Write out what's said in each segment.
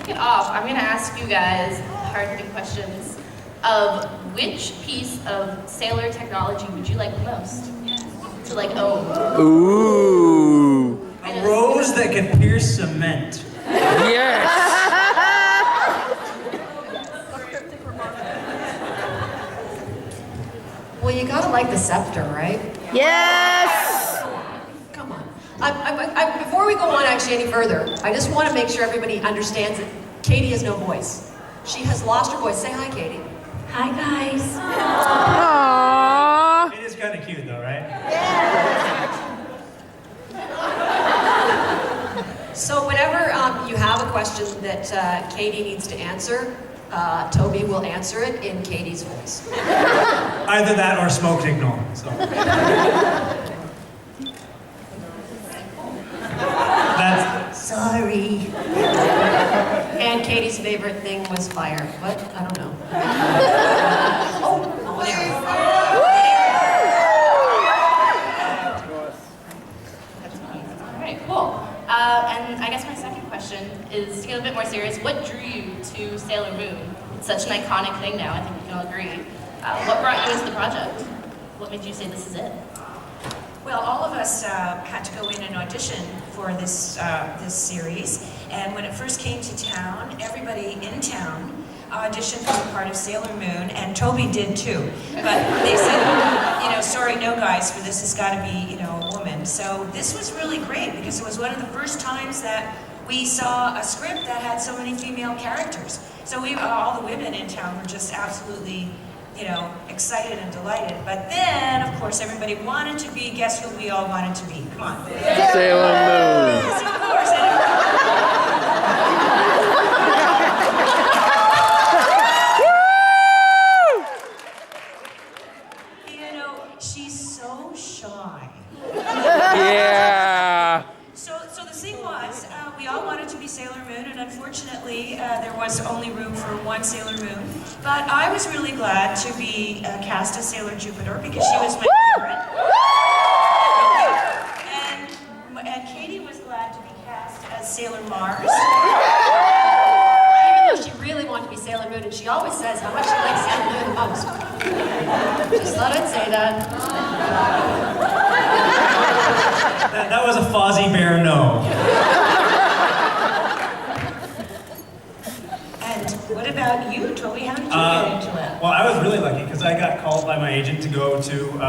kick it off, I'm gonna ask you guys hard-hitting questions of which piece of sailor technology would you like the most to like own? Ooh. A rose that can pierce cement. Yes. Well, you gotta like the scepter, right? Yes. Come on. Before we go on actually any further, I just want to make sure everybody understands that Katie has no voice. She has lost her voice. Say hi, Katie. Hi guys. Aww. It is kind of cute though, right? So whenever you have a question that Katie needs to answer, Toby will answer it in Katie's voice. Either that or smoke signal. So. That's Sorry. And Katie's favorite thing was fire. What? I don't know. Oh, an arrow. Alright, cool. And I guess my second question is to get a bit more serious. What drew you to Sailor Moon? It's such an iconic thing now, I think we can all agree. What brought you into the project? What made you say this is it? Well, all of us had to go in and audition for this series, and when it first came to town, everybody in town auditioned for the part of Sailor Moon, and Toby did too. But they said, sorry, no guys, for this has got to be, a woman. So this was really great because it was one of the first times that we saw a script that had so many female characters. So all the women in town were just absolutely, excited and delighted. But then, of course, everybody wanted to be, guess who we all wanted to be? Come on. Sailor Moon. Yes, of course. She's so shy. Yeah. So the thing was, we all wanted to be Sailor Moon, and unfortunately, there was only room for one Sailor Moon. But I was really glad to be cast as Sailor Jupiter because she was my favorite. And Katie was glad to be cast as Sailor Mars. Even though she really wanted to be Sailor Moon, and she always says how much she likes Sailor Moon the most. Just thought I'd say that. that was a Fozzie Bear no. And what about you, Toby? How did you get into it? Well, I was really lucky because I got called by my agent to go to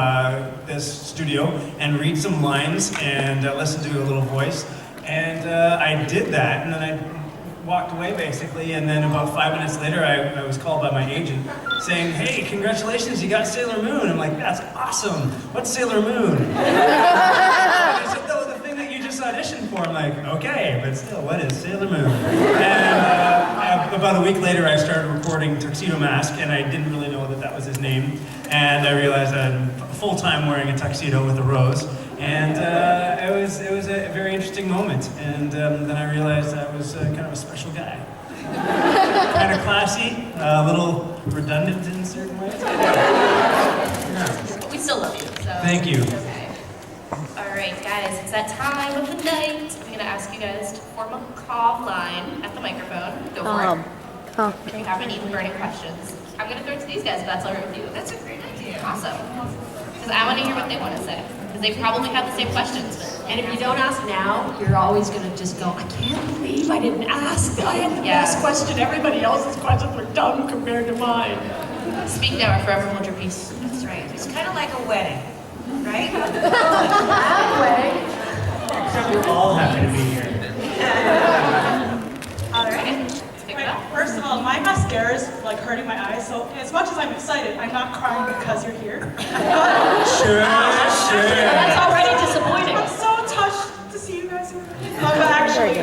this studio and read some lines and listen to a little voice. And I did that, and then I walked away basically, and then about 5 minutes later I was called by my agent saying, hey, congratulations, you got Sailor Moon. I'm like, that's awesome. What's Sailor Moon? And he said, no, the thing that you just auditioned for. I'm like, okay, but still, what is Sailor Moon? And about a week later I started recording Tuxedo Mask, and I didn't really know that was his name. And I realized I'm full-time wearing a tuxedo with a rose. And it was a very interesting moment. And then I realized I was kind of a special guy. Kind of classy, a little redundant in certain ways. Yeah. But we still love you, so. Thank you. It's okay. Alright, guys, it's that time of the night. I'm gonna ask you guys to form a call line at the microphone. Go for it. If you have any burning questions. I'm gonna throw it to these guys if that's alright with you. That's a great idea. Awesome. Because I want to hear what they want to say. Because they probably have the same questions. But And if you don't ask now, you're always going to just go, I can't believe I didn't ask. I had the best question. Everybody else's questions were dumb compared to mine. speak now or forever hold your peace. That's right. It's kind of like a wedding, right? Halfway. Except we're all happy to be here. All right. Let's pick it up. First of all, my mascara is like hurting my eyes, so as much as I'm excited, I'm not crying because you're here. Sure. That's already disappointing. I'm so touched to see you guys here. But actually,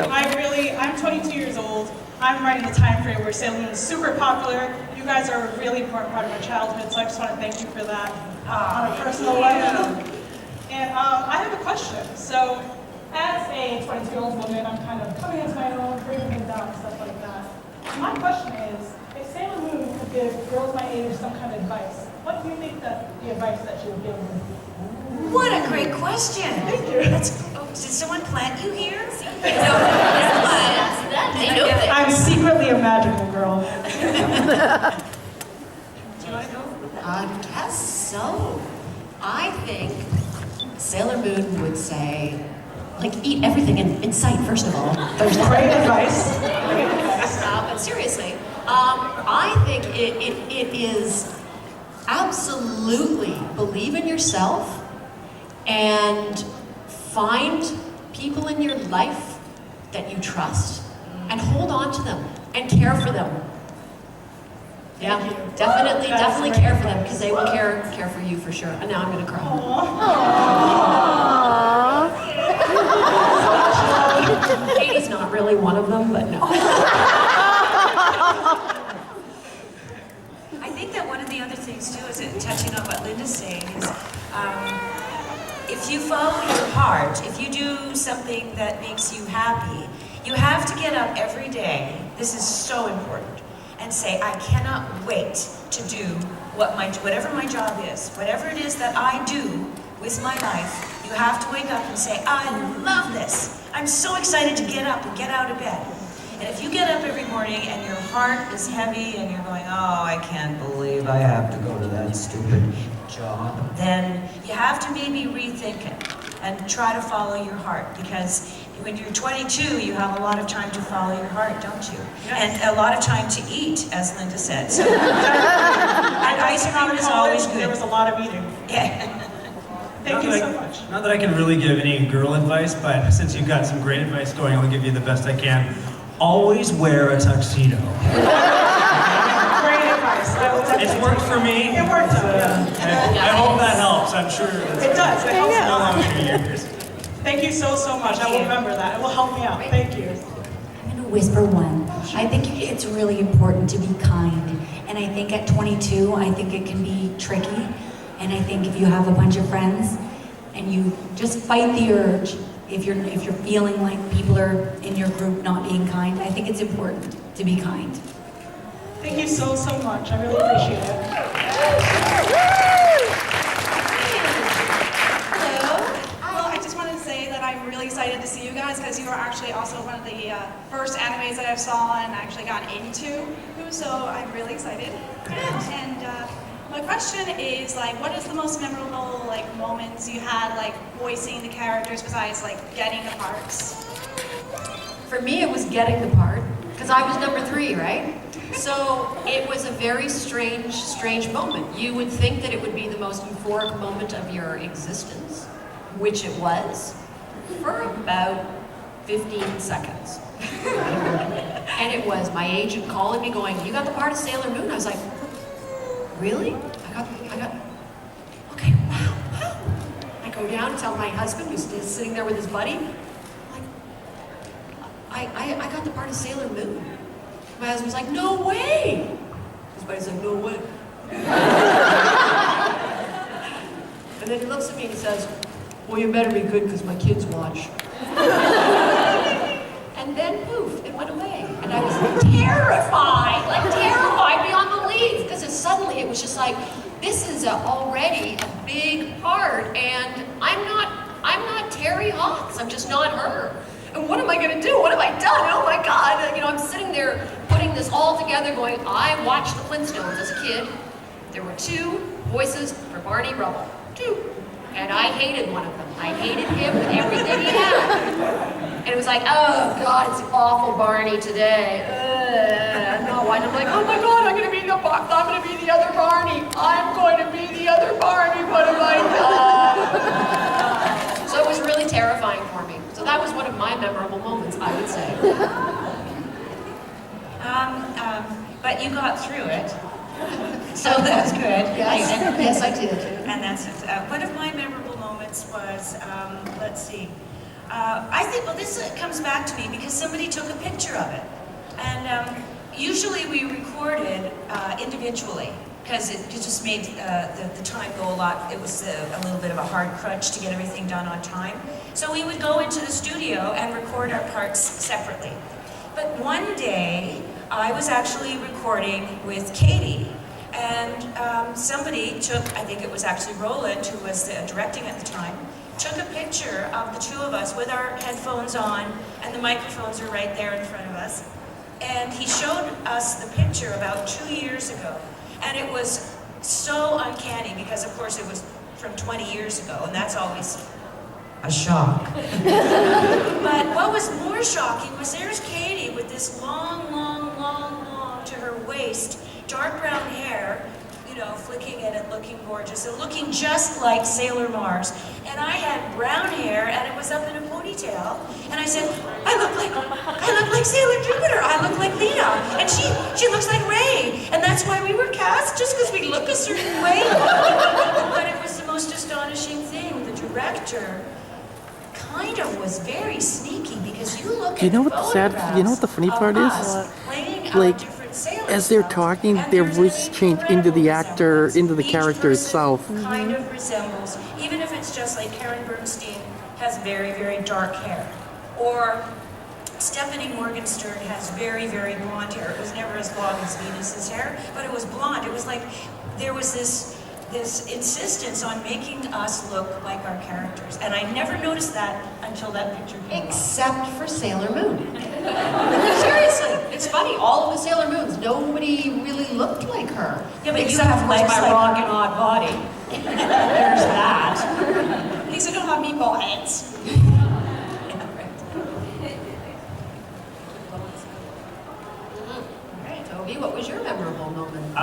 I'm 22 years old. I'm right in the time frame where Sailor Moon is super popular. You guys are a really important part of my childhood, so I just want to thank you for that on a personal level. And I have a question. So, as a 22-year-old woman, I'm kind of coming into my own, breaking things down and stuff like that. My question is, if Sailor Moon could give girls my age some kind of advice, what do you think that the advice that she would give them? What a great question. Thank you. Did someone plant you here? That's why. I know that. I'm secretly a magical girl. Do you want to go? I guess so. I think Sailor Moon would say, like, eat everything in sight, first of all. There's Great advice. Great advice. But seriously, I think it is absolutely believe in yourself and find people in your life that you trust and hold on to them and care for them. Yeah, definitely care for them because they will care for you for sure. And now I'm gonna cry. Katie's not really one of them, but no. I think that one of the other things too is touching on what Linda's saying is if you follow your heart, if you do something that makes you happy, you have to get up every day. This is so important. And say, I cannot wait to do whatever my job is, whatever it is that I do with my life. You have to wake up and say, I love this. I'm so excited to get up and get out of bed. And if you get up every morning and your heart is heavy and you're going, oh, I can't believe I have to go to that stupid job, then you have to maybe rethink it and try to follow your heart, because when you're 22, you have a lot of time to follow your heart, don't you? Yes. And a lot of time to eat, as Linda said. So, and ice cream is always good. There was a lot of eating. Yeah. Thank you so much. Not that I can really give any girl advice, but since you've got some great advice going, I'll give you the best I can. Always wear a tuxedo. Great advice. I will definitely It's worked for me. It worked out, yeah. I hope that helps. I'm sure It does. It helps a no lot. longer years. Thank you so much. I will remember that. It will help me out. Thank you. I'm going to whisper one. I think it's really important to be kind. And I think at 22, I think it can be tricky. And I think if you have a bunch of friends and you just fight the urge, if you're feeling like people are in your group not being kind, I think it's important to be kind. Thank you so much. I really appreciate it. Well, I just wanted to say that I'm really excited to see you guys because you are actually also one of the first animes that I saw and actually got into. So I'm really excited. And my question is, like, what is the most memorable moments you had voicing the characters besides getting the parts? For me, it was getting the part, because I was number 3, right? So it was a very strange moment. You would think that it would be the most euphoric moment of your existence, which it was, for about 15 seconds. And it was my agent calling me going, you got the part of Sailor Moon? I was like, really? I got, okay, wow. I go down and tell my husband, who's sitting there with his buddy, I got the part of Sailor Moon. My husband's like, no way! His buddy's like, no way. And then he looks at me and he says, well, you better be good because my kids watch. And then poof, it went away. And I was terrified beyond belief, because suddenly it was just like, this is already a big part, and I'm not Terry Hawks, I'm just not her. And what am I gonna do? What have I done? Oh my God, I'm sitting there putting this all together going, I watched the Flintstones as a kid. There were 2 voices for Barney Rubble, 2. And I hated one of them. I hated him with everything he had. And it was like, oh God, it's awful Barney today. No, and I'm like, oh my God, I'm gonna be the other Barney. I'm going to be the other Barney. What have I done? So it was really terrifying for me. So that was one of my memorable moments, I would say. But you got through it. So that's good. Yes, I did. And that's one of my memorable moments was, let's see. I think, well, this comes back to me because somebody took a picture of it. And usually we recorded individually because it just made the time go a lot. It was a little bit of a hard crutch to get everything done on time. So we would go into the studio and record our parts separately. But one day, I was actually recording with Katie, and somebody took, I think it was actually Roland, who was directing at the time, took a picture of the 2 of us with our headphones on, and the microphones are right there in front of us. has. And he showed us the picture about 2 years ago. And it was so uncanny because, of course, it was from 20 years ago, and that's always a shock. But what was more shocking was there's Katie with this long to her waist, dark brown hair, you know, flicking it and looking gorgeous and looking just like Sailor Mars. And I had brown hair and it was up in a ponytail. And I said, I look like Sailor Jupiter. I look like Lena. And she looks like Ray. And that's why we were cast, just because we look a certain way. But it was the most astonishing thing. The director kind of was very sneaky because you look You know at what the photographs you know what the funny part of is? us playing Like, our different sailor as they're styles, talking, and their there's voice an change into the incredible actor, resemblance. into the Each character person itself. kind of resembles, even if it's just like Karen Bernstein has very dark hair, or Stephanie Morgenstern has very blonde hair. It was never as long as Venus's hair, but it was blonde. It was like there was this insistence on making us look like our characters. And I never noticed that until that picture came up. Except for Sailor Moon. Seriously, it's funny. All of the Sailor Moons, nobody really looked like her. Yeah, but you except have for legs my like rockin' odd body. There's that. At least I don't have meatball heads. All right, Toby, what was your memorable moment?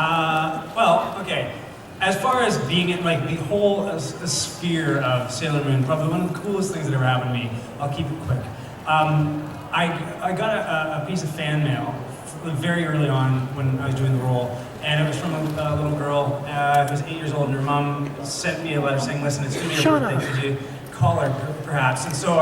Well, okay. As far as being in like the whole sphere of Sailor Moon, probably one of the coolest things that ever happened to me. I'll keep it quick. I got a piece of fan mail very early on when I was doing the role, and it was from a little girl who was 8 years old, and her mom sent me a letter saying, "Listen, it's gonna be her birthday. Could you call her perhaps?" And so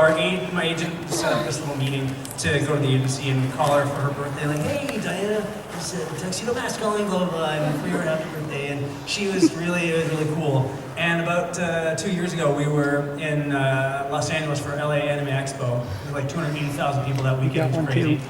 my agent set up this little meeting to go to the agency and call her for her birthday. Like, "Hey, Diana, it's a tuxedo mask calling, blah blah blah. And we were happy birthday." And she was it was really cool. And about 2 years ago, we were in Los Angeles for LA Anime Expo. There were like 280,000 people that weekend. It was crazy.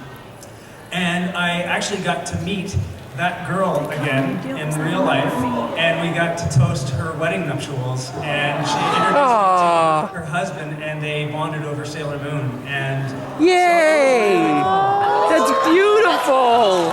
And I actually got to meet that girl again in real life, and we got to toast her wedding nuptials, and she introduced me to her husband, and they bonded over Sailor Moon, and Yay! That's beautiful!